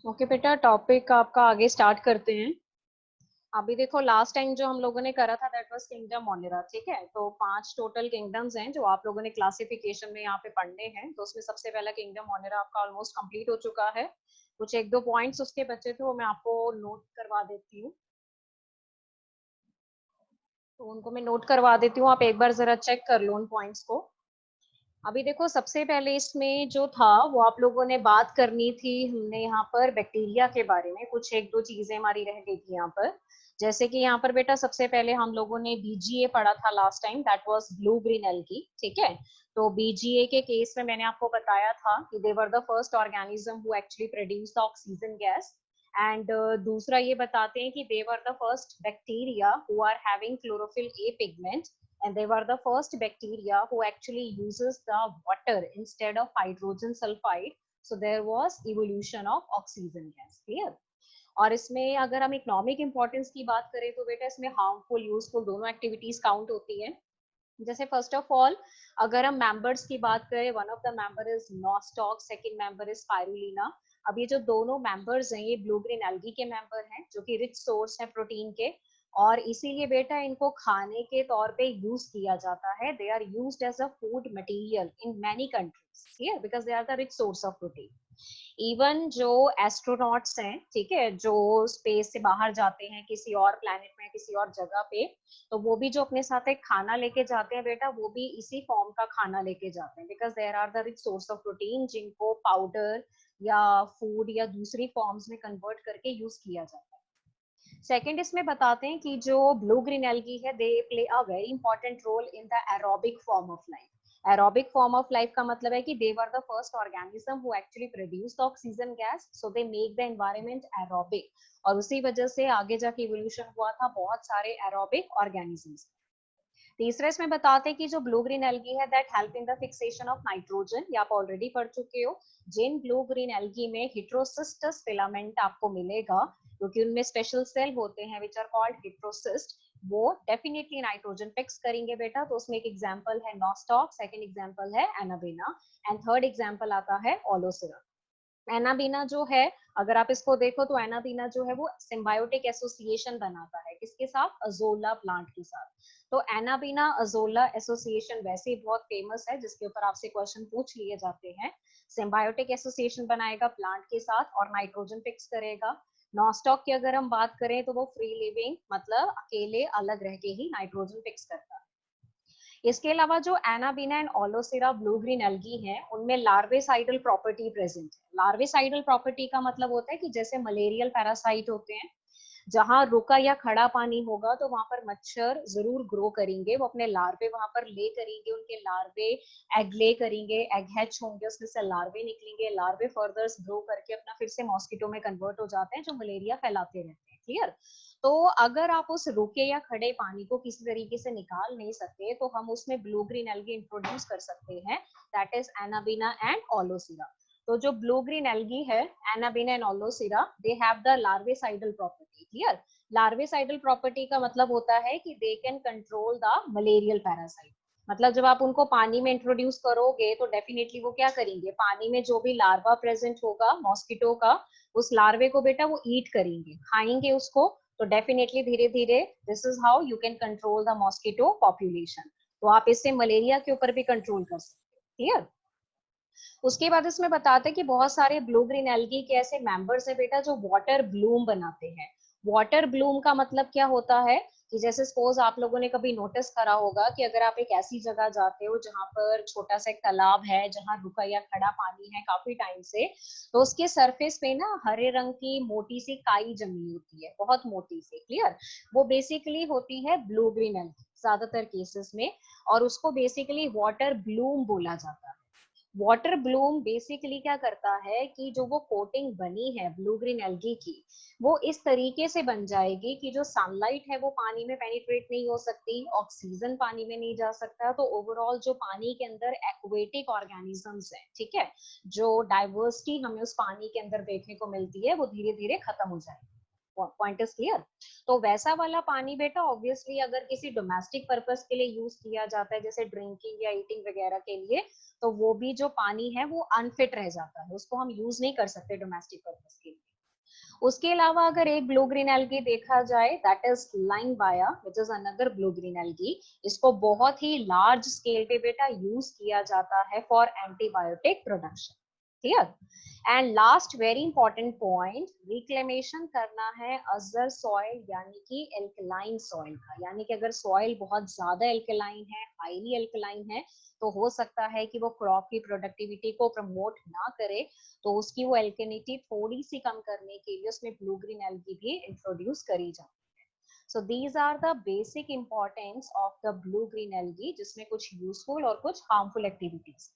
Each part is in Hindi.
ओके बेटा, टॉपिक आपका आगे स्टार्ट करते हैं। अभी देखो, लास्ट टाइम जो हम लोगों ने करा था दैट वाज किंगडम मोनेरा। ठीक है, तो 5 टोटल किंगडम्स हैं जो आप लोगों ने क्लासिफिकेशन में यहाँ पे पढ़ने हैं। तो उसमें सबसे पहला किंगडम मोनेरा आपका ऑलमोस्ट कंप्लीट हो चुका है। कुछ एक दो पॉइंट्स उसके बचे थे, वो मैं आपको नोट करवा देती हूँ। तो उनको मैं नोट करवा देती हूँ, आप एक बार जरा चेक कर लो उन पॉइंट्स को। अभी देखो, सबसे पहले इसमें जो था वो आप लोगों ने बात करनी थी। हमने यहाँ पर बैक्टीरिया के बारे में कुछ एक दो चीजें हमारी रह गई थी यहाँ पर। जैसे कि यहाँ पर बेटा सबसे पहले हम लोगों ने बीजीए पढ़ा था last time, that was blue green algae. ठीक है, तो बीजीए के केस में मैंने आपको बताया था कि they were the first organism who actually produce the oxygen gas. And दूसरा ये बताते हैं कि they were the first bacteria who are having chlorophyll a pigment, and they were the first bacteria who actually uses the water instead of hydrogen sulfide. So there was evolution of oxygen gas. Clear? और इसमें अगर हम इकोनॉमिक इंपॉर्टेंस की बात करें तो बेटा इसमें हार्मफुल यूजफुल दोनों एक्टिविटीज काउंट होती है। जैसे फर्स्ट ऑफ ऑल अगर हम मेंबर्स की बात करें, one of the member is nostoc, second member is spirulina. अब ये जो दोनों मेंबर्स हैं ये ब्लू ग्रीन एल्गी के मेंबर हैं जो कि रिच सोर्स है प्रोटीन के। और इसीलिए बेटा इनको खाने के तौर पे यूज किया जाता है। They are used as a food material in many countries, clear, because they are the rich source of protein. Even जो एस्ट्रोनॉट्स हैं, ठीक है, जो स्पेस से बाहर जाते हैं किसी और प्लेनेट में किसी और जगह पे, तो वो भी जो अपने साथ एक खाना लेके जाते हैं बेटा, वो भी इसी फॉर्म का खाना लेके जाते हैं, because there are the rich source of protein जिनको पाउडर या फूड या दूसरी फॉर्म्स में कन्वर्ट करके यूज किया जाता है। सेकेंड इसमें बताते हैं कि जो ब्लू ग्रीन एल्गी है they play a very important role in the aerobic form of life. Aerobic form of life का मतलब है कि they were the first organism who actually produce the oxygen gas, so they make the environment aerobic. और उसी वजह से आगे जाके इवोल्यूशन हुआ था बहुत सारे एरोबिक ऑर्गेनिजम्स। तीसरा इसमें बताते हैं कि जो ब्लू ग्रीन एल्गी है that help in the fixation of nitrogen, ये आप ऑलरेडी पढ़ चुके हो। जिन ब्लू ग्रीन एल्गी में हेटेरोसिस्टस फिलामेंट आपको मिलेगा, क्योंकि उनमें स्पेशल सेल होते हैं विच आर कॉल्ड हेटेरोसिस्ट, वो डेफिनेटली नाइट्रोजन फिक्स करेंगे बेटा। तो उसमें एक एग्जांपल है नॉस्टॉक, सेकंड एग्जांपल है एनाबेना, एंड थर्ड एग्जांपल आता है ओलोसिरा। एनाबीना जो है, अगर आप इसको देखो तो एनाबीना जो है वो सिम्बायोटिक एसोसिएशन बनाता है किसके साथ, अजोला प्लांट के साथ। तो एनाबीना अजोला एसोसिएशन वैसे ही बहुत फेमस है जिसके ऊपर आपसे क्वेश्चन पूछ लिए जाते हैं। सिम्बायोटिक एसोसिएशन बनाएगा प्लांट के साथ और नाइट्रोजन फिक्स करेगा। नॉस्टॉक की अगर हम बात करें तो वो फ्री लिविंग, मतलब अकेले अलग रह के ही नाइट्रोजन फिक्स करता है। इसके अलावा जो Anabaena and Aulosira blue green algae हैं उनमें लार्वेसाइडल प्रॉपर्टी प्रेजेंट है। लार्वेसाइडल प्रॉपर्टी का मतलब होता है कि जैसे मलेरियल पैरासाइट होते हैं, जहां रुका या खड़ा पानी होगा तो वहां पर मच्छर जरूर ग्रो करेंगे, वो अपने लार्वे वहां पर ले करेंगे, उनके लार्वे एग ले करेंगे, एग हैच होंगे, उसमें से लार्वे निकलेंगे, लार्वे फर्दर ग्रो करके अपना फिर से मॉस्किटो में कन्वर्ट हो जाते हैं जो मलेरिया फैलाते रहते हैं। क्लियर? तो अगर आप उस रुके या खड़े पानी को किसी तरीके से निकाल नहीं सकते तो हम उसमें ब्लू ग्रीन एल्गी इंट्रोड्यूस कर सकते हैं, that is Anabaena and Aulosira. तो जो ब्लू ग्रीन एल्गी है, Anabaena and Aulosira, they have the larvicidal property. Clear? Larvicidal property का मतलब होता है कि they can control the malarial parasite. मतलब जब आप उनको पानी में इंट्रोड्यूस करोगे तो डेफिनेटली वो क्या करेंगे, पानी में जो भी लार्वा प्रेजेंट होगा मॉस्किटो का, उस लार्वे को बेटा वो ईट करेंगे, खाएंगे उसको। तो डेफिनेटली धीरे धीरे this is how you can control the mosquito population. तो आप इससे मलेरिया के ऊपर भी कंट्रोल कर सकते हो। क्लियर? उसके बाद इसमें बताते हैं कि बहुत सारे ब्लू ग्रीन एल्गी के ऐसे मेंबर्स है बेटा जो वाटर ब्लूम बनाते हैं। वाटर ब्लूम का मतलब क्या होता है कि जैसे सपोज आप लोगों ने कभी नोटिस करा होगा कि अगर आप एक ऐसी जगह जाते हो जहां पर छोटा सा एक तालाब है, जहां रुका या खड़ा पानी है काफी टाइम से, तो उसके सरफेस पे ना हरे रंग की मोटी सी काई जमी होती है, बहुत मोटी सी। क्लियर? वो बेसिकली होती है ब्लू ग्रीन एल्गी ज्यादातर केसेस में, और उसको बेसिकली वाटर ब्लूम बोला जाता है। वाटर ब्लूम बेसिकली क्या करता है कि जो वो कोटिंग बनी है ब्लू ग्रीन एल्गी की, वो इस तरीके से बन जाएगी कि जो सनलाइट है वो पानी में पेनिट्रेट नहीं हो सकती, ऑक्सीजन पानी में नहीं जा सकता, तो ओवरऑल जो पानी के अंदर एक्वेटिक ऑर्गेनिजम्स है, ठीक है, जो डाइवर्सिटी हमें उस पानी के अंदर देखने को मिलती है, वो धीरे धीरे खत्म हो जाएगी। Point is clear? तो वैसा वाला पानी बेटा ऑब्वियसली अगर किसी डोमेस्टिक पर्पस के लिए यूज किया जाता है जैसे ड्रिंकिंग या ईटिंग वगैरह के लिए, तो वो भी जो पानी है वो अनफिट रह जाता है, उसको हम यूज नहीं कर सकते डोमेस्टिक पर्पस के लिए। उसके अलावा अगर एक ब्लू ग्रीन एल्गी देखा जाए, that is Lyngbya which is another blue green algae. इसको बहुत ही लार्ज स्केल पे बेटा यूज किया जाता है for antibiotic production. Clear? And last very important point, reclamation करना है अजर सॉइल यानी कि एल्कलाइन सॉइल का। यानी कि अगर सॉइल बहुत ज्यादा एल्कलाइन है, हाईली एल्कलाइन है, तो हो सकता है कि वो क्रॉप की प्रोडक्टिविटी को प्रमोट ना करे, तो उसकी वो एल्केनिटी थोड़ी सी कम करने के लिए उसमें ब्लू ग्रीन एल्गी भी इंट्रोड्यूस करी जाती है। So these are the basic importance of the blue green algae, जिसमें कुछ यूजफुल और कुछ हार्मफुल एक्टिविटीज।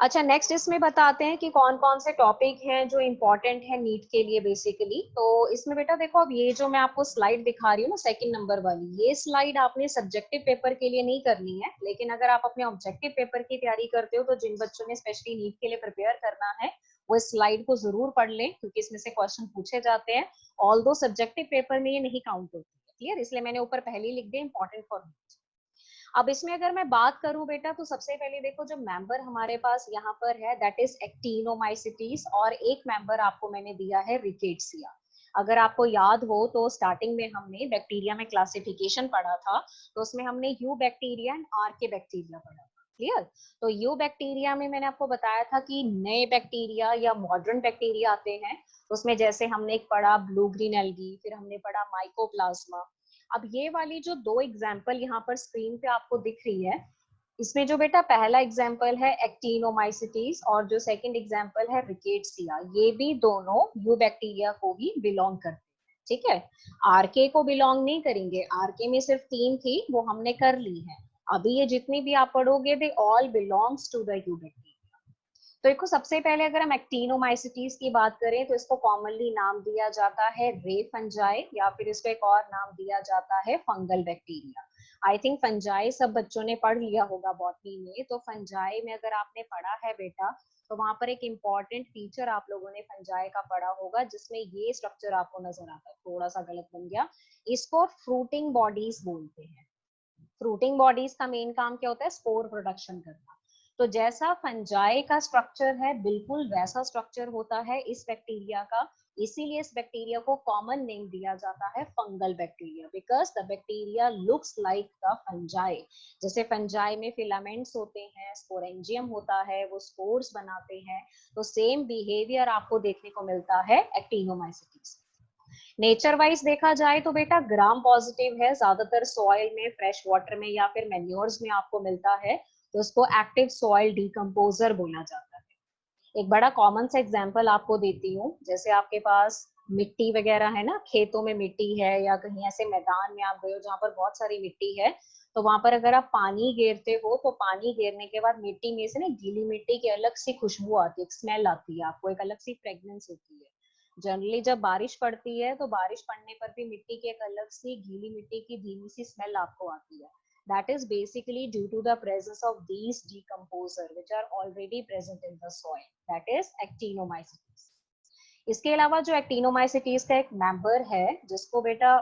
अच्छा, नेक्स्ट इसमें बताते हैं कि कौन कौन से टॉपिक हैं जो इम्पोर्टेंट है नीट के लिए बेसिकली। तो इसमें बेटा देखो, अब ये जो मैं आपको स्लाइड दिखा रही हूँ ना, सेकंड नंबर वाली, ये स्लाइड आपने सब्जेक्टिव पेपर के लिए नहीं करनी है, लेकिन अगर आप अपने ऑब्जेक्टिव पेपर की तैयारी करते हो, तो जिन बच्चों ने स्पेशली नीट के लिए प्रिपेयर करना है वो इस स्लाइड को जरूर पढ़ लें, क्योंकि इसमें से क्वेश्चन पूछे जाते हैं। ऑल्दो सब्जेक्टिव पेपर में ये नहीं काउंट होती है। क्लियर? इसलिए मैंने ऊपर पहले ही लिख दिया इंपॉर्टेंट फॉर नीट। अब इसमें अगर मैं बात करूं बेटा, तो सबसे पहले देखो जो मेंबर हमारे पास यहाँ पर है, दैट इज एक्टिनोमाइसिटीज, और एक मेंबर आपको मैंने दिया है रिकेट्सिया। अगर आपको याद हो तो स्टार्टिंग में हमने बैक्टीरिया में क्लासिफिकेशन पढ़ा था, तो उसमें हमने यू बैक्टीरिया एंड आर के बैक्टीरिया पढ़ा था। क्लियर? तो यू बैक्टीरिया में मैंने आपको बताया था कि नए बैक्टीरिया या मॉडर्न बैक्टीरिया आते हैं, तो उसमें जैसे हमने एक पढ़ा ब्लू ग्रीन एल्गी, फिर हमने पढ़ा माइकोप्लाज्मा। अब ये वाली जो दो एग्जाम्पल यहाँ पर स्क्रीन पे आपको दिख रही है, इसमें जो बेटा पहला एग्जाम्पल है एक्टिनोमाइसिटीज और जो सेकंड एग्जाम्पल है रिकेट्सिया, ये भी दोनों यू बैक्टीरिया को ही बिलोंग करते हैं। ठीक है? आरके को बिलोंग नहीं करेंगे, आरके में सिर्फ 3 थी, वो हमने कर ली है। अभी ये जितनी भी आप पढ़ोगे, they all belongs to the eubacteria. तो देखो, सबसे पहले अगर हम एक्टिनोमाइसिटीज की बात करें, तो इसको कॉमनली नाम दिया जाता है रे फंजाई, या फिर इसको एक और नाम दिया जाता है fungal bacteria. I think fungi सब बच्चों ने पढ़ लिया होगा बॉटनी में। तो फंजाई में अगर आपने पढ़ा है बेटा, तो वहां पर एक इम्पॉर्टेंट फीचर आप लोगों ने फंजाई का पढ़ा होगा, जिसमें ये स्ट्रक्चर आपको नजर आता है। थोड़ा सा गलत बन गया, इसको फ्रूटिंग बॉडीज बोलते हैं। फ्रूटिंग बॉडीज का मेन काम क्या होता है? स्पोर प्रोडक्शन करना। तो जैसा फंजाई का स्ट्रक्चर है, बिल्कुल वैसा स्ट्रक्चर होता है इस बैक्टीरिया का। इसीलिए इस बैक्टीरिया को कॉमन नेम दिया जाता है fungal bacteria, because the bacteria looks like the fungi. जैसे फंजाई में फिलामेंट्स होते हैं, स्पोरेंजियम होता है, वो स्पोर्स बनाते हैं, तो सेम बिहेवियर आपको देखने को मिलता है एक्टिनोमाइसिटीज। नेचर वाइज देखा जाए तो बेटा ग्राम पॉजिटिव है, ज्यादातर सॉइल में, फ्रेश वाटर में या फिर मैन्योर्स में आपको मिलता है, तो उसको एक्टिव सॉइल डिकम्पोजर बोला जाता है। एक बड़ा कॉमन सा एग्जांपल आपको देती हूँ, जैसे आपके पास मिट्टी वगैरह है ना, खेतों में मिट्टी है, या कहीं ऐसे मैदान में आप गए हो जहाँ पर बहुत सारी मिट्टी है, तो वहां पर अगर आप पानी गेरते हो, तो पानी गेरने के बाद मिट्टी में से ना गीली मिट्टी की अलग सी खुशबू आती है, एक स्मेल आती है, आपको एक अलग सी फ्रेग्रेंस होती है। जनरली जब बारिश पड़ती है, तो बारिश पड़ने पर भी मिट्टी की एक अलग सी गीली मिट्टी की धीमी सी स्मेल आपको आती है। That is basically due to the presence of these decomposer which are already present in the soil. That is actinomycetes. इसके अलावा जो एक्टिनोमाइसिटीज का एक मेंबर है, जिसको बेटा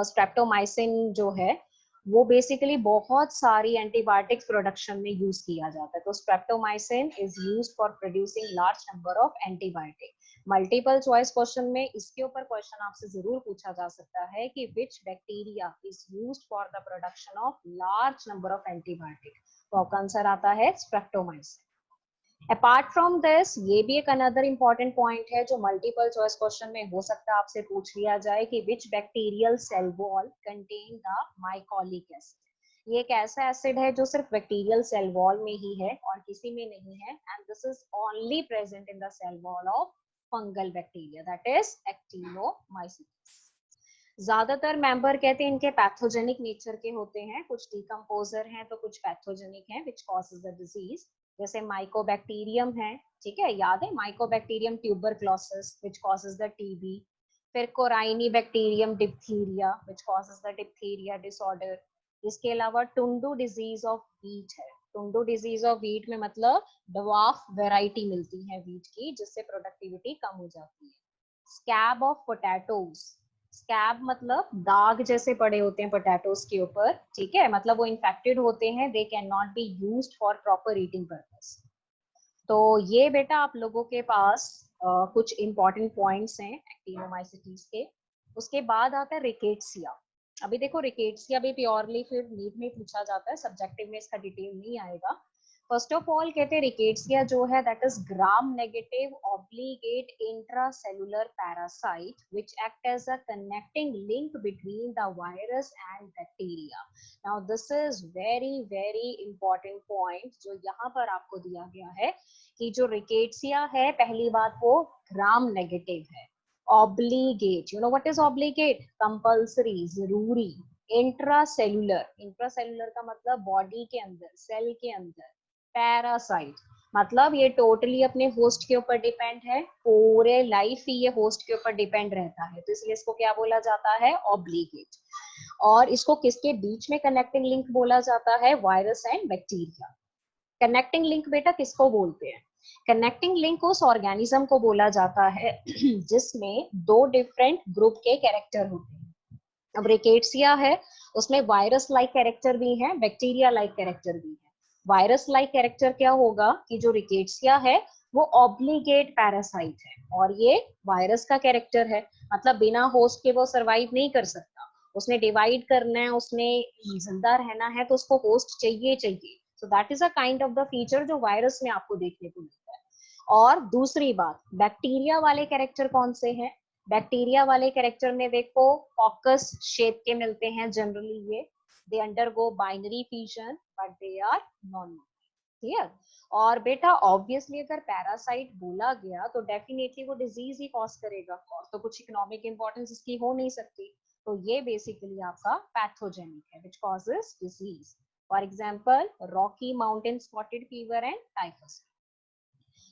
स्ट्रेप्टोमाइसिन जो है, वो बेसिकली बहुत सारी एंटीबायोटिक्स प्रोडक्शन में यूज किया जाता है। तो streptomycin is used for producing large number of antibiotic. Multiple choice question में इसके ऊपर क्वेश्चन आपसे जरूर पूछा जा सकता है कि विच bacteria is used for the production of large number of antibiotic, तो आपका आंसर आता है स्ट्रेप्टोमाइसिन। अपार्ट फ्रॉम दिस, ये भी एक अनदर इंपॉर्टेंट पॉइंट है जो मल्टीपल चॉइस क्वेश्चन में हो सकता है आपसे पूछ लिया जाए कि which bacterial cell wall contain the mycolic acid. ये एक ऐसा एसिड है जो सिर्फ बैक्टीरियल सेल वॉल में ही है और किसी में नहीं है, and this is only present in the cell wall of fungal bacteria, that is actinomycetes. ज्यादातर मेंबर कहते हैं इनके पैथोजेनिक नेचर के होते हैं, कुछ डिकम्पोजर हैं तो कुछ पैथोजेनिक हैं विच कॉजेज द डिजीज। जैसे माइकोबैक्टीरियम है, ठीक है, याद है Mycobacterium tuberculosis which causes the TB. फिर Corynebacterium diphtheria which causes the diphtheria disorder. इसके अलावा टुंडू डिजीज ऑफ वीट है। टुंडू डिजीज ऑफ वीट में मतलब डवार्फ वैरायटी मिलती है वीट की, जिससे प्रोडक्टिविटी कम हो जाती है। स्कैब ऑफ पोटैटोज, स्कैब मतलब दाग जैसे पड़े होते हैं पोटैटोज के ऊपर, ठीक है, मतलब वो इन्फेक्टेड होते हैं, they can not be used for proper eating purpose. तो ये बेटा आप लोगों के पास कुछ इंपॉर्टेंट पॉइंट्स हैं एक्टिनोमाइसीटीज के। उसके बाद आता है रिकेट्सिया। अभी देखो रिकेट्सिया भी प्योरली फिर नीट में पूछा जाता है, सब्जेक्टिव में इसका डिटेल नहीं आएगा। फर्स्ट ऑफ ऑल कहते हैं रिकेट्सिया जो है that is gram negative obligate intracellular parasite which act as a connecting link between the virus and bacteria. Now this is very very important point जो यहाँ पर आपको दिया गया है कि जो रिकेट्सिया है, पहली बात वो ग्राम नेगेटिव है, obligate, you know what is obligate, compulsory, जरूरी, इंट्रासेलुलर, इंट्रासेलुलर का मतलब बॉडी के अंदर, सेल के अंदर, पैरासाइट मतलब ये टोटली अपने होस्ट के ऊपर डिपेंड है, पूरे लाइफ ही ये होस्ट के ऊपर डिपेंड रहता है, तो इसलिए इसको क्या बोला जाता है, ऑब्लिगेट। और इसको किसके बीच में कनेक्टिंग लिंक बोला जाता है, virus and bacteria. Connecting link बेटा किसको बोलते हैं, कनेक्टिंग लिंक उस ऑर्गेनिज्म को बोला जाता है जिसमें दो डिफरेंट ग्रुप के कैरेक्टर होते हैं। अब रिकेट्सिया है उसमें वायरस लाइक कैरेक्टर भी है, बैक्टीरिया लाइक कैरेक्टर भी है। वायरस लाइक कैरेक्टर क्या होगा कि जो रिकेट्सिया है वो ऑब्लिगेट पैरासाइट है और ये वायरस का कैरेक्टर है, मतलब बिना होस्ट के वो सरवाइव नहीं कर सकता, उसने डिवाइड करना है, उसने जिंदा रहना है तो उसको होस्ट चाहिए चाहिए। So that is a kind of the feature जो वायरस में आपको देखने को मिलता है। और दूसरी बात, बैक्टीरिया वाले कैरेक्टर कौन से हैं, बैक्टीरिया वाले कैरेक्टर में देखो कॉकस शेप के मिलते हैं जनरली, ये they undergo binary fission but they are non clear. और बेटा ऑब्वियसली अगर पैरासाइट बोला गया तो डेफिनेटली वो डिजीज ही कॉज करेगा और तो कुछ इकोनॉमिक इंपॉर्टेंस इसकी हो नहीं सकती, तो ये बेसिकली आपका पैथोजेनिक है which causes disease, for example Rocky mountain spotted fever and typhus.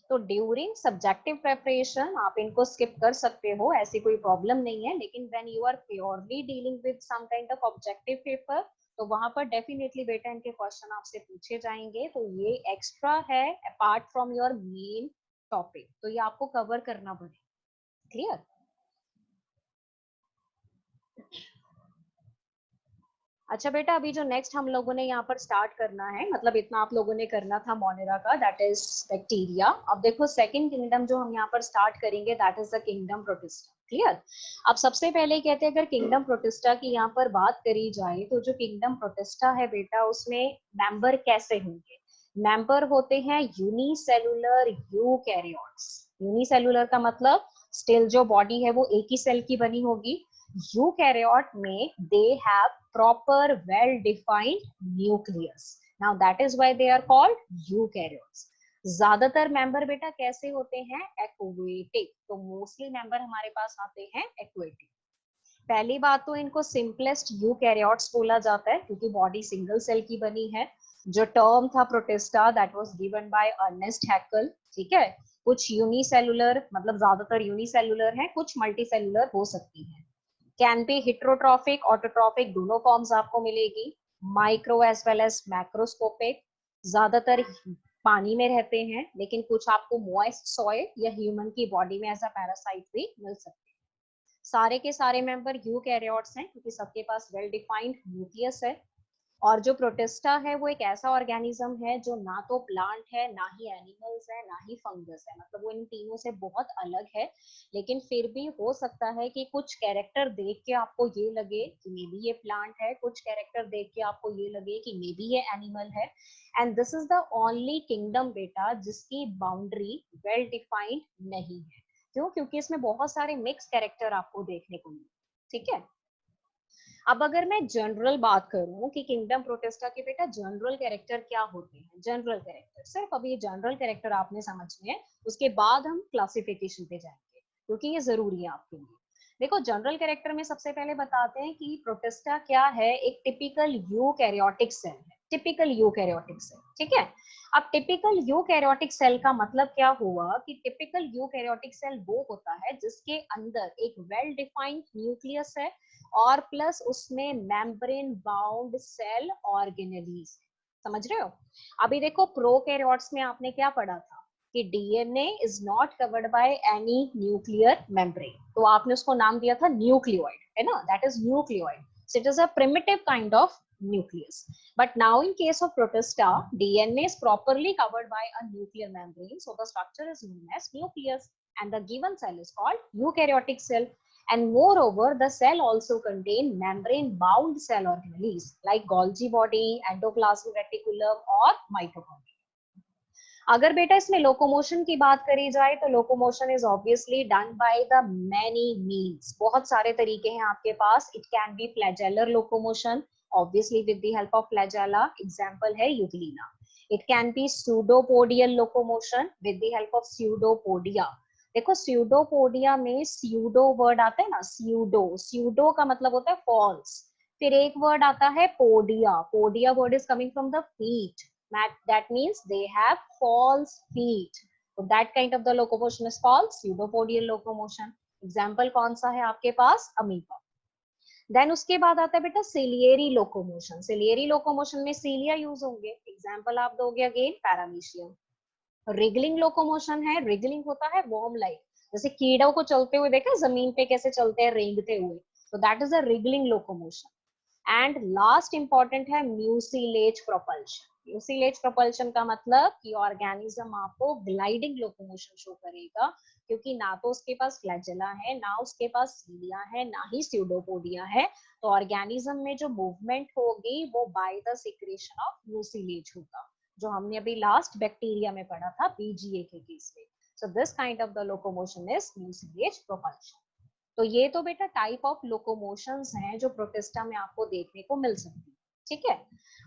तो ड्यूरिंग सब्जेक्टिव प्रेपरेशन आप इनको स्किप कर सकते हो, ऐसी कोई प्रॉब्लम नहीं है, लेकिन when you are purely dealing with some kind of objective paper तो वहां पर डेफिनेटली बेटा इनके क्वेश्चन आपसे पूछे जाएंगे, तो ये एक्स्ट्रा है apart from your main topic, तो ये आपको कवर करना पड़ेगा। क्लियर। अच्छा बेटा अभी जो नेक्स्ट हम लोगों ने यहाँ पर स्टार्ट करना है, मतलब इतना आप लोगों ने करना था मोनेरा का, दैट इज बैक्टीरिया। अब देखो सेकंड किंगडम जो हम यहाँ पर स्टार्ट करेंगे that is the kingdom protista. Clear. अब सबसे पहले कहते हैं अगर किंगडम प्रोटिस्टा की यहाँ पर बात करी जाए तो जो किंगडम प्रोटिस्टा है बेटा उसमें मेंबर कैसे होंगे, मेंबर होते हैं यूनिसेलुलर यूकैरियोट्स। यूनिसेलुलर का मतलब स्टिल जो बॉडी है वो एक ही सेल की बनी होगी, यूकैरियोट में they have proper well defined nucleus, now that is why they are called eukaryotes। ज्यादातर मेंबर बेटा कैसे होते हैं, एक्वेटिक, तो मोस्टली मेंबर हमारे पास आते हैं एक्वेटिक। पहली बात तो इनको सिंपलेस्ट यूकैरियोट्स बोला जाता है क्योंकि बॉडी सिंगल सेल की बनी है। जो टर्म था Protista that was given by Ernst Haeckel, ठीक है। कुछ यूनिसेलुलर मतलब ज्यादातर यूनिसेलुलर है, कुछ मल्टीसेलुलर हो सकती है। कैन बी हिट्रोट्रॉफिक ऑटोट्रॉफिक दोनों फॉर्म्स आपको मिलेगी, micro as well as macroscopic. ज्यादातर पानी में रहते हैं लेकिन कुछ आपको मॉइस्ट सॉइल या ह्यूमन की बॉडी में एज अ पैरासाइट भी मिल सकते हैं। सारे के सारे मेंबर यूकैरियोट्स हैं क्योंकि सबके पास वेल डिफाइंड न्यूक्लियस है। और जो प्रोटिस्टा है वो एक ऐसा ऑर्गेनिज्म है जो ना तो प्लांट है, ना ही एनिमल्स है, ना ही फंगस है, मतलब वो इन तीनों से बहुत अलग है। लेकिन फिर भी हो सकता है कि कुछ कैरेक्टर देख के आपको ये लगे कि मे बी ये प्लांट है, कुछ कैरेक्टर देख के आपको ये लगे कि मे बी ये एनिमल है। And this is the only kingdom बेटा जिसकी बाउंड्री वेल डिफाइंड नहीं है। क्यों? क्योंकि इसमें बहुत सारे मिक्स कैरेक्टर आपको देखने को मिले, ठीक है। अब अगर मैं जनरल बात करूं कि किंगडम प्रोटिस्टा के बेटा जनरल कैरेक्टर क्या होते हैं, जनरल कैरेक्टर सिर्फ अभी जनरल कैरेक्टर आपने समझने हैं, उसके बाद हम क्लासिफिकेशन पे जाएंगे क्योंकि ये जरूरी है आपके लिए। देखो जनरल कैरेक्टर में सबसे पहले बताते हैं कि प्रोटिस्टा क्या है, एक टिपिकल यूकैरियोटिक सेल है, टिपिकल यूकैरियोटिक सेल, ठीक है। अब टिपिकल यूकैरियोटिक सेल का मतलब क्या हुआ कि टिपिकल यूकैरियोटिक सेल वो होता है जिसके अंदर एक वेल डिफाइंड न्यूक्लियस है और प्लस उसमें मेम्ब्रेन बाउंड सेल ऑर्गेनेलीज, समझ रहे हो। अभी देखो प्रोकैरियोट्स में आपने क्या पढ़ा था कि DNA is not covered by any nuclear membrane, तो आपने उसको नाम दिया था न्यूक्लियोइड, है ना, that is nucleoid, so it is a primitive kind of nucleus. But now in case of protista, DNA is properly covered by a nuclear membrane, so the structure is known as nucleus. and the given cell is called eukaryotic cell. And moreover, the cell also contain membrane bound cell organelles like Golgi body, endoplasmic reticulum or mitochondria. अगर बेटा इसमें लोकोमोशन की बात करी जाए तो locomotion is obviously done by the many means, बहुत सारे तरीके हैं आपके पास. It can be flagellar locomotion, obviously with the help of flagella, example है Euglena. It can be pseudopodial locomotion with the help of pseudopodia. देखो स्यूडोपोडिया में स्यूडो वर्ड आता है ना, स्यूडो, स्यूडो का मतलब होता है फॉल्स. फिर एक वर्ड आता है podia, podia word is coming from the feet. That means they have false feet. So that kind of the locomotion is called pseudopodial locomotion. Example कौन सा है आपके पास? अमीबा. देन उसके बाद आता है बेटा सिलियरी लोकोमोशन. सिलियरी लोकोमोशन में सीलिया यूज होंगे. एग्जाम्पल आप दोगे अगेन पैरामीशियम. रिगलिंग लोकोमोशन है, रिगलिंग होता है वॉर्म लाइक, जैसे कीड़ों को चलते हुए देखा जमीन पे कैसे चलते हैं रेंगते हुए, तो that is a wriggling locomotion. And last important है म्यूसिलेज प्रोपल्शन. म्यूसिलेज प्रोपल्शन का मतलब कि ऑर्गेनिज्म आपको ग्लाइडिंग लोकोमोशन शो करेगा, क्योंकि ना तो उसके पास फ्लैजेला है, ना उसके पास सीलिया है, ना ही स्यूडोपोडिया है. तो ऑर्गेनिज्म में जो मूवमेंट होगी वो by the secretion of mucilage होगा, जो हमने अभी लास्ट बैक्टीरिया में पढ़ा था बीजीए के केस में. So this kind of the locomotion is mucilage propulsion. तो ये तो बेटा टाइप ऑफ लोकोमोशंस हैं जो प्रोटिस्टा में आपको देखने को मिल सकती है. ठीक है.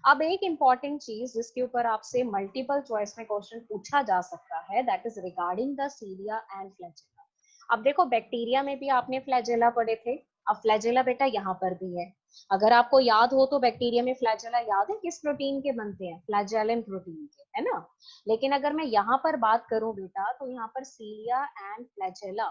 अब एक इंपॉर्टेंट चीज जिसके ऊपर आपसे मल्टीपल चॉइस में क्वेश्चन पूछा जा सकता है, that is regarding the cilia and flagella. अब देखो बैक्टीरिया में भी आपने फ्लैजेला पढ़े थे, अब फ्लैजेला बेटा यहाँ पर भी है. अगर आपको याद हो तो बैक्टीरिया में फ्लैजेला याद है किस प्रोटीन के बनते हैं? फ्लैजेलिन प्रोटीन के, है ना. लेकिन अगर मैं यहाँ पर बात करूं बेटा तो यहाँ पर सीलिया एंड फ्लैजेला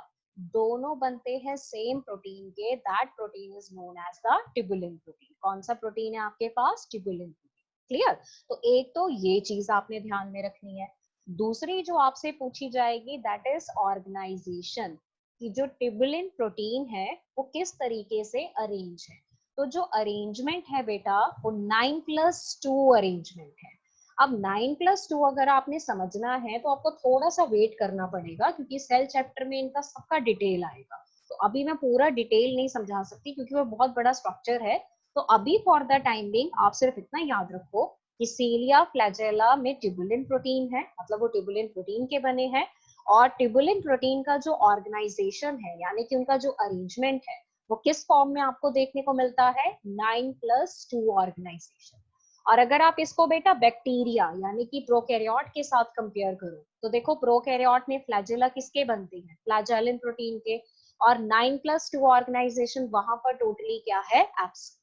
दोनों बनते हैं सेम प्रोटीन के. That protein is known as the tubulin protein. कौन सा प्रोटीन है आपके पास? Tubulin protein. क्लियर. तो एक तो ये चीज आपने ध्यान में रखनी है. दूसरी जो आपसे पूछी जाएगी दैट इज ऑर्गेनाइजेशन, कि जो ट्यूबुलिन प्रोटीन है वो किस तरीके से अरेंज है. तो जो अरेंजमेंट है बेटा वो 9+2 अरेंजमेंट है. अब 9+2 अगर आपने समझना है तो आपको थोड़ा सा वेट करना पड़ेगा, क्योंकि सेल चैप्टर में इनका सबका डिटेल आएगा. तो अभी मैं पूरा डिटेल नहीं समझा सकती क्योंकि वो बहुत बड़ा स्ट्रक्चर है. तो अभी फॉर द टाइम बिंग आप सिर्फ इतना याद रखो कि सीलिया फ्लैजेला में ट्यूबुलिन प्रोटीन है, मतलब वो ट्यूबुलिन प्रोटीन के बने हैं. और ट्यूबुलिन प्रोटीन का जो ऑर्गेनाइजेशन है, यानी कि उनका जो अरेंजमेंट है, वो किस फॉर्म में आपको देखने को मिलता है? 9+2 ऑर्गेनाइजेशन. और अगर आप इसको बेटा बैक्टीरिया यानी कि प्रोकैरियोट के साथ कंपेयर करो तो देखो प्रोकैरियोट में फ्लैजेला किसके बनते हैं? फ्लैजेलिन प्रोटीन के. और 9+2 ऑर्गेनाइजेशन वहां पर टोटली क्या है? एब्सेंट.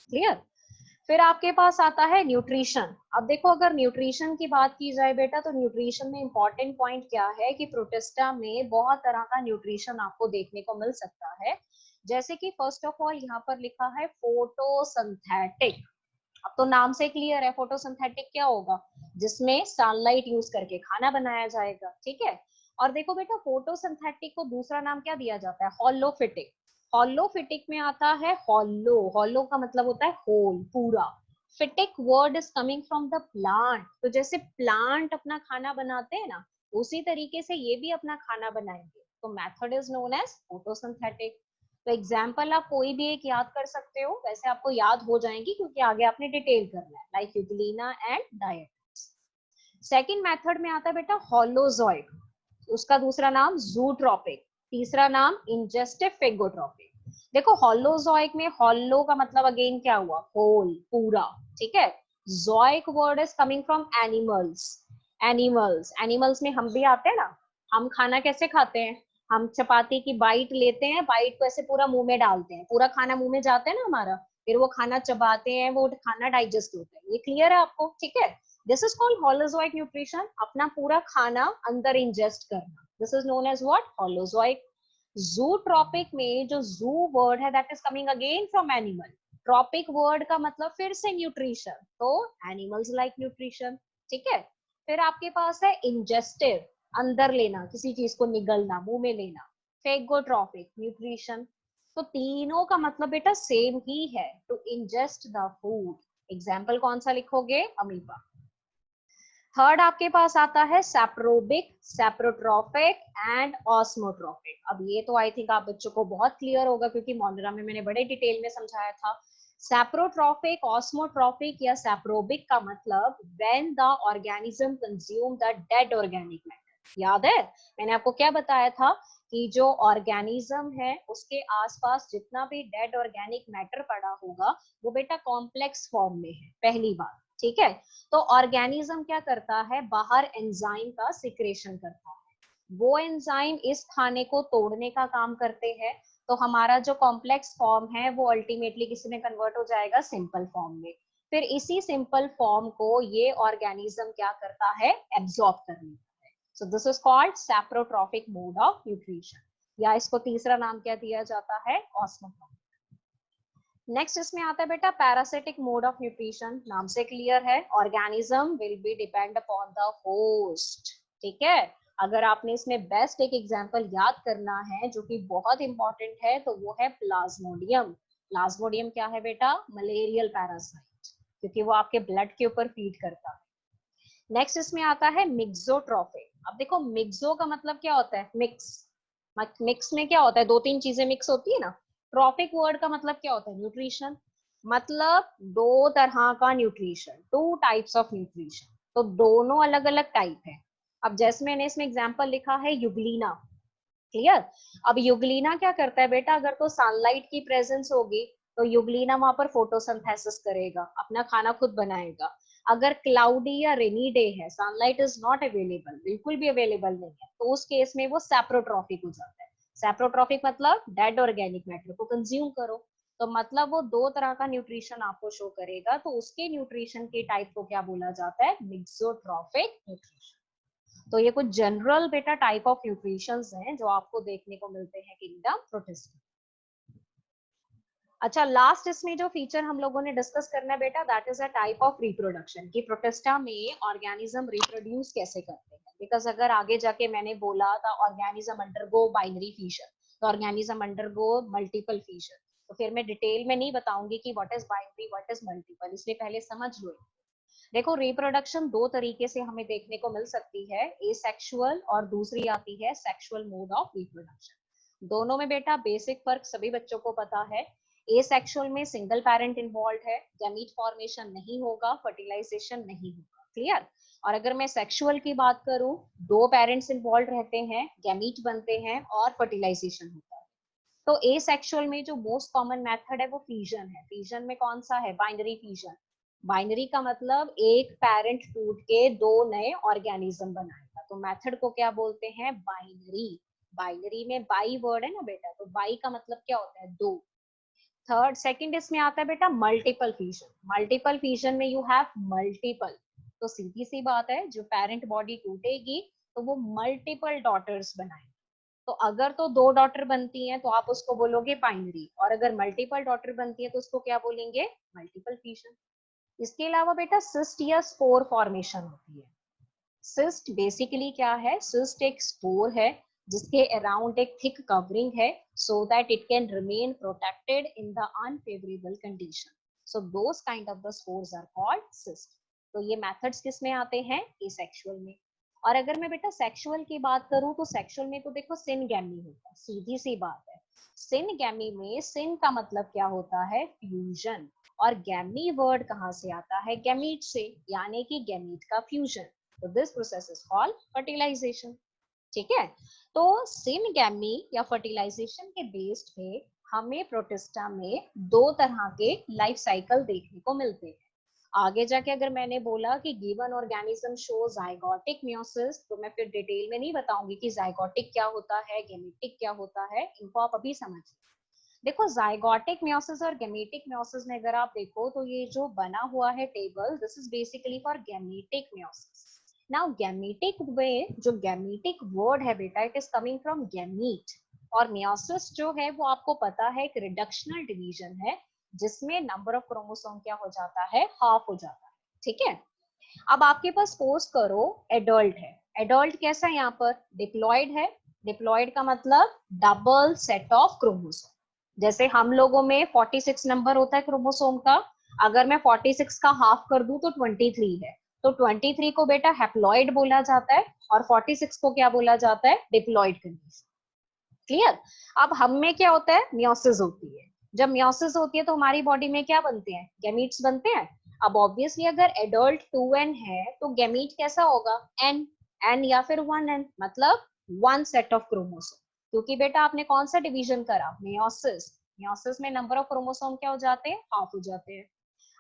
क्लियर. फिर आपके पास आता है न्यूट्रिशन. अब देखो अगर न्यूट्रिशन की बात की जाए बेटा तो न्यूट्रिशन में इंपॉर्टेंट पॉइंट क्या है कि प्रोटिस्टा में बहुत तरह का न्यूट्रिशन आपको देखने को मिल सकता है. जैसे कि फर्स्ट ऑफ ऑल यहाँ पर लिखा है फोटोसिंथेटिक. अब तो नाम से क्लियर है फोटोसिंथेटिक क्या होगा? जिसमें सनलाइट यूज करके खाना बनाया जाएगा. ठीक है. और देखो बेटा फोटोसिंथेटिक को दूसरा नाम क्या दिया जाता है? हॉलोफिटिक. हॉलोफिटिक में आता है हॉलो. हॉलो का मतलब होता है होल, पूरा. फिटिक word is coming from the plant. तो जैसे प्लांट अपना खाना बनाते हैं ना, उसी तरीके से ये भी अपना खाना बनाएंगे. तो method is known as photosynthetic. तो एग्जाम्पल आप कोई भी एक याद कर सकते हो, वैसे आपको याद हो जाएंगी क्योंकि आगे आपने डिटेल करना है, like Euglena and diet. Second method में आता है बेटा हॉलोजॉइक. उसका दूसरा नाम जूट्रोपिक, तीसरा नाम इंजेस्टिव फेगोट्रोपिक. देखो हॉलोजॉइक में हॉलो का मतलब अगेन क्या हुआ? होल, पूरा. ठीक है. Zoic word is coming from animals. Animals, animals में हम भी आते हैं ना. हम खाना कैसे खाते हैं? हम चपाती की बाइट लेते हैं, बाइट को ऐसे पूरा मुंह में डालते हैं, पूरा खाना मुंह में जाता है ना हमारा, फिर वो खाना चबाते हैं, वो खाना डाइजेस्ट होता है. ये क्लियर है आपको? ठीक है. This is called holozoic nutrition. अपना पूरा खाना अंदर इंजेस्ट करना. This is known as what? Holozoic. Zootrophic में जो जू वर्ड है that is coming again from animal. Trophic word का मतलब फिर से न्यूट्रिशन, तो एनिमल्स लाइक न्यूट्रिशन. ठीक है. फिर आपके पास है इंजेस्टिव, अंदर लेना, किसी चीज को निगलना, मुंह में लेना. Phagotrophic, nutrition. तो तीनों का मतलब बेटा सेम ही है, to ingest the food. Example कौन सा लिखोगे? अमीबा. थर्ड आपके पास आता है सैप्रोबिक, सैप्रोट्रॉफिक एंड ऑस्मोट्रॉफिक। अब ये तो आई थिंक आप बच्चों को बहुत क्लियर होगा क्योंकि मोनरा में मैंने बड़े डिटेल में समझाया था। सैप्रोट्रॉफिक, ऑस्मोट्रॉफिक या सैप्रोबिक का मतलब when the organism consume the dead organic matter. याद है मैंने आपको क्या बताया था कि जो ऑर्गेनिज्म है उसके आसपास जितना भी डेड ऑर्गेनिक मैटर पड़ा होगा वो बेटा कॉम्प्लेक्स फॉर्म में है, पहली बात। ठीक है, तो ऑर्गेनिज्म क्या करता है, बाहर एंजाइम का सिक्रेशन करता है। वो एंजाइम इस खाने को तोड़ने का काम करते हैं, तो हमारा जो कॉम्प्लेक्स फॉर्म है वो अल्टीमेटली किसी में कन्वर्ट हो जाएगा सिंपल फॉर्म में। फिर इसी सिंपल फॉर्म को ये ऑर्गेनिज्म क्या करता है, एब्जॉर्ब कर लेता है। So this is called saprotrophic mode of nutrition, या इसको तीसरा नाम क्या दिया जाता है, ऑस्मोट्रॉफिक। नेक्स्ट इसमें आता है बेटा पैरासिटिक मोड ऑफ न्यूट्रिशन। नाम से क्लियर है, organism will be depend upon the host. ठीक है, अगर आपने इसमें बेस्ट एक एग्जांपल याद करना है जो कि बहुत इंपॉर्टेंट है तो वो है प्लाज्मोडियम। प्लाज्मोडियम क्या है बेटा, मलेरियल पैरासाइट, क्योंकि वो आपके ब्लड के ऊपर फीड करता है। नेक्स्ट इसमें आता है मिक्सोट्रॉफिक। अब देखो मिक्सो का मतलब क्या होता है, मिक्स। मिक्स में क्या होता है, दो तीन चीजें मिक्स होती है ना। ट्रॉफिक वर्ड का मतलब क्या होता है, न्यूट्रिशन। मतलब दो तरह का nutrition, two types of nutrition, तो दोनों अलग अलग टाइप है। अब जैसे मैंने इसमें एग्जांपल लिखा है यूग्लिना, क्लियर। अब यूग्लिना क्या करता है बेटा, अगर तो सनलाइट की प्रेजेंस होगी तो यूग्लिना वहां पर फोटोसिंथेसिस करेगा, अपना खाना खुद बनाएगा। अगर क्लाउडी या रेनी डे है, सनलाइट इज नॉट अवेलेबल, बिल्कुल भी अवेलेबल नहीं है, तो उस केस में वो सैप्रोट्रॉफिक हो जाता है। सैप्रोट्रॉफिक मतलब डेड ऑर्गेनिक मैटर को कंज्यूम करो, तो मतलब वो दो तरह का न्यूट्रिशन आपको शो करेगा, तो उसके न्यूट्रिशन के टाइप को क्या बोला जाता है, मिक्सोट्रॉफिक न्यूट्रिशन। तो ये कुछ जनरल बेटा टाइप ऑफ न्यूट्रिशंस हैं जो आपको देखने को मिलते हैं किंगडम प्रोटिस्टा। अच्छा, लास्ट इसमें जो फीचर हम लोगों ने डिस्कस करना है बेटा, that is a type of reproduction, कि प्रोटिस्टा में ऑर्गेनिज्म रिप्रोड्यूस कैसे करते हैं। बिकॉज अगर आगे जाके मैंने बोला था ऑर्गेनिज्म अंडरगो बाइनरी फिशन, तो ऑर्गेनिज्म अंडरगो मल्टीपल फिशन, तो फिर मैं डिटेल में नहीं बताऊंगी कि what is binary what is multiple, इसलिए पहले समझ लो। देखो रिप्रोडक्शन दो तरीके से हमें देखने को मिल सकती है, एसेक्सुअल और दूसरी आती है सेक्सुअल मोड ऑफ रिप्रोडक्शन। दोनों में बेटा बेसिक फर्क सभी बच्चों को पता है। एसेक्सुअल में सिंगल पेरेंट इन्वॉल्व है, गैमीट फॉर्मेशन नहीं होगा, फर्टिलाइजेशन नहीं होगा, क्लियर। और अगर मैं सेक्सुअल की बात करूं, दो पेरेंट्स इन्वॉल्व रहते हैं, गैमीट बनते हैं और फर्टिलाइजेशन होता है। तो एसेक्सुअल में जो मोस्ट कॉमन मेथड है वो फ्यूजन है। फ्यूजन में कौन सा है, बाइनरी फ्यूजन। बाइनरी का मतलब एक पेरेंट टूट के दो नए ऑर्गेनिज्म बनाएगा, तो मेथड को क्या बोलते हैं, बाइनरी। बाइनरी में बाई वर्ड है ना बेटा, तो बाई का मतलब क्या होता है, दो। थर्ड सेकंड इसमें आता है बेटा मल्टीपल फ्यूजन। मल्टीपल फ्यूजन में यू हैव मल्टीपल, तो सीधी सी बात है जो पेरेंट बॉडी टूटेगी तो वो मल्टीपल डॉटर्स बनाएगी। तो अगर तो दो डॉटर बनती हैं तो आप उसको बोलोगे बाइनरी, और अगर मल्टीपल डॉटर बनती है तो उसको क्या बोलेंगे, मल्टीपल फ्यूजन। इसके अलावा बेटा सिस्ट या स्पोर फॉर्मेशन होती है। सिस्ट बेसिकली क्या है, सिस्ट एक स्पोर है जिसके अराउंड एक थिक कवरिंग है, so that it can remain protected in the unfavourable condition, so those kind of the spores are called cyst. तो ये मेथड्स किस में आते हैं, एसेक्सुअल में। और अगर मैं बेटा सेक्सुअल की बात करूं तो सेक्सुअल में तो देखो सिनगैमी होता है, सीधी सी बात है। सिनगैमी में सिन का मतलब क्या होता है, फ्यूजन, और गैमी वर्ड कहाँ से आता है, गैमीट से, यानी कि गैमीट का फ्यूजन। तो this process is called fertilization. ठीक है, तो सिनगैमी या फर्टिलाइजेशन के बेस्ड पे हमें प्रोटिस्टा में दो तरह के लाइफ साइकिल देखने को मिलते हैं। आगे जाके अगर मैंने बोला कि given organism show zygotic meiosis, तो मैं फिर डिटेल में नहीं बताऊंगी कि जाइगोटिक क्या होता है, गेमेटिक क्या होता है, इनको आप अभी समझिए। देखो जाइगोटिक मियोसिस और गेमेटिक मियोसिस में अगर आप देखो तो ये जो बना हुआ है table, this is basically for gametic meiosis. Now gametic में जो गेमेटिक वर्ड है बेटा, it is coming from gamete, और मियोसिस जो है वो आपको पता है एक रिडक्शनल डिवीजन है जिसमें नंबर ऑफ क्रोमोसोम क्या हो जाता है, हाफ हो जाता है। ठीक है, अब आपके पास सपोज करो एडल्ट है। एडल्ट कैसा है, यहाँ पर डिप्लॉयड है। डिप्लॉयड का मतलब डबल सेट ऑफ क्रोमोसोम। जैसे हम लोगों में 46 नंबर होता है क्रोमोसोम का, अगर मैं 46 का हाफ कर दूं तो 23 है, तो 23 को बेटा हैप्लॉइड बोला जाता है और 46 को क्या बोला जाता है, डिप्लॉइड कंडीशन। क्लियर। अब हम में क्या होता है, मियोसिस होती है। जब मियोसिस होती है तो हमारी बॉडी में क्या बनते हैं, गैमीट्स बनते हैं। अब ऑब्वियसली अगर एडल्ट 2n है तो गैमीट कैसा होगा, n, n या फिर 1n, मतलब वन सेट ऑफ क्रोमोसोम। क्योंकि बेटा आपने कौन सा डिवीजन करा, मियोसिस। मियोसिस में नंबर ऑफ क्रोमोसोम क्या हो जाते हैं, हाफ हो जाते हैं।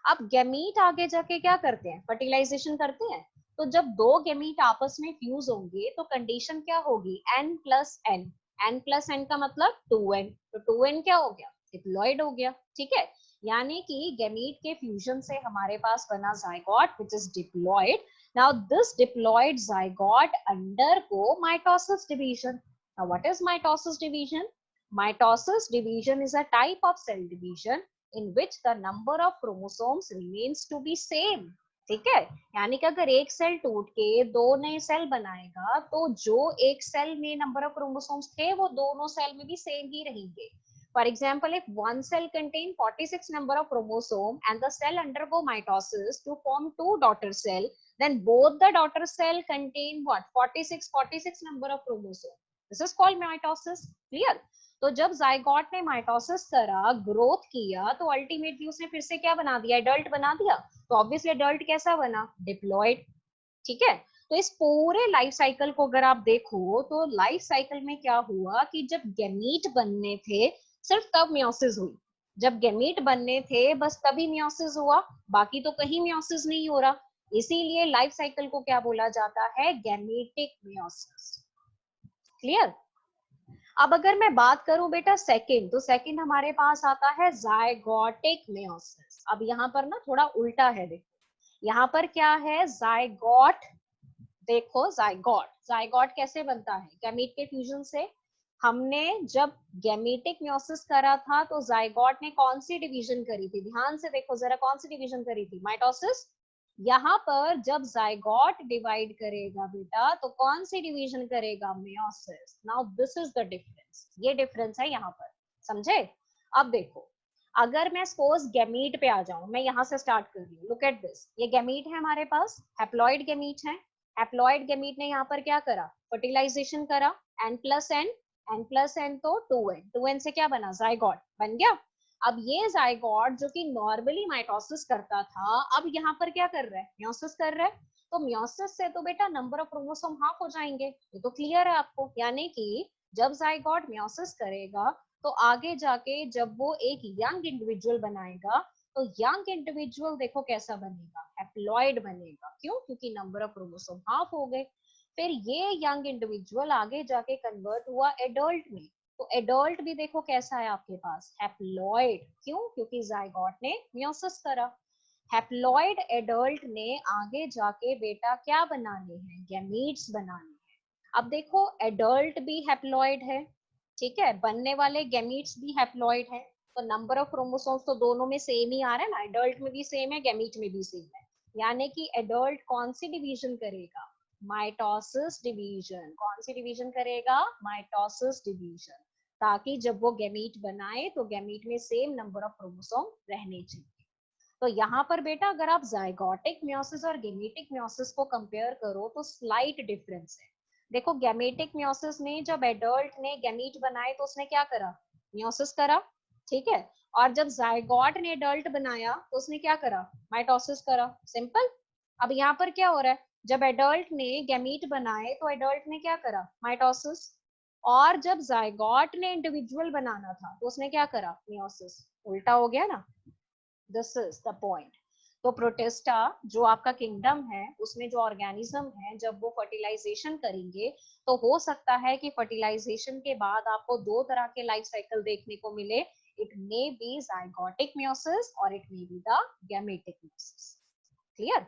अब गैमीट आगे जाके क्या करते हैं, फर्टिलाइजेशन करते हैं। तो जब दो गैमीट आपस में फ्यूज होंगे तो कंडीशन क्या होगी, n plus N. n plus N का मतलब 2n, तो 2n क्या हो गया, डिप्लॉइड हो गया। ठीक है, यानी कि गैमीट के फ्यूजन से हमारे पास बना zygote which is diploid. Now this diploid zygote undergo mitosis division. Now what is mitosis division? Mitosis division is a type of cell division in which the number of chromosomes remains to be same. ठीक है, यानी कि अगर एक सेल टूट के दो नए सेल बनाएगा तो जो एक सेल में नंबर ऑफ क्रोमोसोम्स थे वो दोनों सेल में भी सेम ही रहेंगे। For example, if one cell contain 46 number of chromosome and the cell undergo mitosis to form two daughter cell, then both the daughter cell contain what, 46 number of chromosome. This is called mitosis. Clear? तो जब जाइगोट ने माइटोसिस करा, ग्रोथ किया, तो अल्टीमेटली उसने फिर से क्या बना दिया, एडल्ट बना दिया। तो ऑब्वियसली एडल्ट कैसा बना, डिप्लॉइड। ठीक है, तो इस पूरे लाइफ साइकिल को अगर आप देखो तो लाइफ साइकिल में क्या हुआ कि जब गैमीट बनने थे सिर्फ तब मियोसिस हुई। जब गैमीट बनने थे बस तभी मियोसिस हुआ, बाकी तो कहीं मियोसिस नहीं हो रहा। इसीलिए लाइफ साइकिल को क्या बोला जाता है, गैमेटिक मियोसिस। क्लियर। अब अगर मैं बात करूं बेटा सेकंड, तो सेकंड हमारे पास आता है जायगोटिक मेयोसिस। अब यहाँ पर ना थोड़ा उल्टा है, देखो यहाँ पर क्या है, जायगोट। देखो जायगोट, जायगोट कैसे बनता है, गैमीट के फ्यूजन से। हमने जब गैमेटिक मेयोसिस करा था तो जायगोट ने कौन सी डिवीजन करी थी, ध्यान से देखो जरा, कौन सी डिवीजन करी थी, माइटोसिस। यहाँ पर जब जाइगोट डिवाइड करेगा बेटा तो कौन सी डिवीजन करेगा, meiosis. Now this is the difference, ये डिफरेंस है यहाँ पर, समझे। अब देखो, अगर मैं सपोज गैमीट पे आ जाऊं, मैं यहाँ से स्टार्ट कर रही हूँ, लुक एट दिस, ये गैमीट है हमारे पास, हैप्लॉइड गैमीट है। हैप्लॉइड गैमीट ने यहाँ पर क्या करा, फर्टिलाइजेशन करा, n plus N, n plus N तो 2n, 2n से क्या बना, जाइगोट बन गया। अब ये जाइगोट जो कि नॉर्मली माइटोसिस करता था, अब यहाँ पर क्या कर रहा है, मियोसिस कर रहा है। तो मियोसिस से तो बेटा नंबर ऑफ क्रोमोसोम हाफ हो जाएंगे, ये तो क्लियर है आपको। यानी कि जब जाइगोट मियोसिस करेगा तो आगे जाके जब वो एक यंग इंडिविजुअल बनाएगा तो यंग इंडिविजुअल देखो कैसा बनेगा, हैप्लॉइड बनेगा। क्यों? क्योंकि नंबर ऑफ क्रोमोसोम हाफ हो गए। फिर ये यंग इंडिविजुअल आगे जाके कन्वर्ट हुआ एडल्ट में, तो एडल्ट भी देखो कैसा है आपके पास, हैप्लॉइड। क्यों? क्योंकि जाइगोट ने मियोसिस करा। हैप्लॉइड एडल्ट ने आगे जाके बेटा क्या बनाने हैं, गैमीट्स बनाने हैं। अब देखो एडल्ट भी हैप्लॉइड है, ठीक है, बनने वाले गैमीट्स भी हैप्लॉइड है। तो नंबर ऑफ क्रोमोसोम्स तो दोनों में सेम ही आ रहा है ना, एडल्ट में भी सेम है, गैमीट में भी सेम है। यानी कि एडल्ट कौन सी डिवीजन करेगा, माइटोसिस डिवीजन। कौन सी डिवीजन करेगा, माइटोसिस डिवीजन, ताकि जब वो गैमीट बनाए तो गैमीट में सेम नंबर ऑफ क्रोमोसोम रहने चाहिए। तो यहाँ पर बेटा अगर आप जाइगोटिक मियोसिस और गैमेटिक मियोसिस को कंपेयर करो तो स्लाइट डिफरेंस है। देखो गैमेटिक मियोसिस में जब एडल्ट ने गैमीट बनाए तो उसने क्या करा, मियोसिस करा, ठीक है। और जब जाइगोट ने एडल्ट बनाया तो उसने क्या करा, माइटोसिस करा, सिंपल। अब यहाँ पर क्या हो रहा है, जब एडल्ट ने गैमीट बनाए तो एडल्ट ने क्या करा, माइटोसिस। और जब जाइगोट ने इंडिविजुअल बनाना था तो उसने क्या करा, मियोसिस। उल्टा हो गया ना, दिस इज द पॉइंट। तो प्रोटेस्टा जो आपका किंगडम है उसमें जो ऑर्गेनिज्म है जब वो फर्टिलाइजेशन करेंगे तो हो सकता है कि फर्टिलाइजेशन के बाद आपको दो तरह के लाइफ साइकिल देखने को मिले, it may be zygotic meiosis और it may be the gametic meiosis. Clear.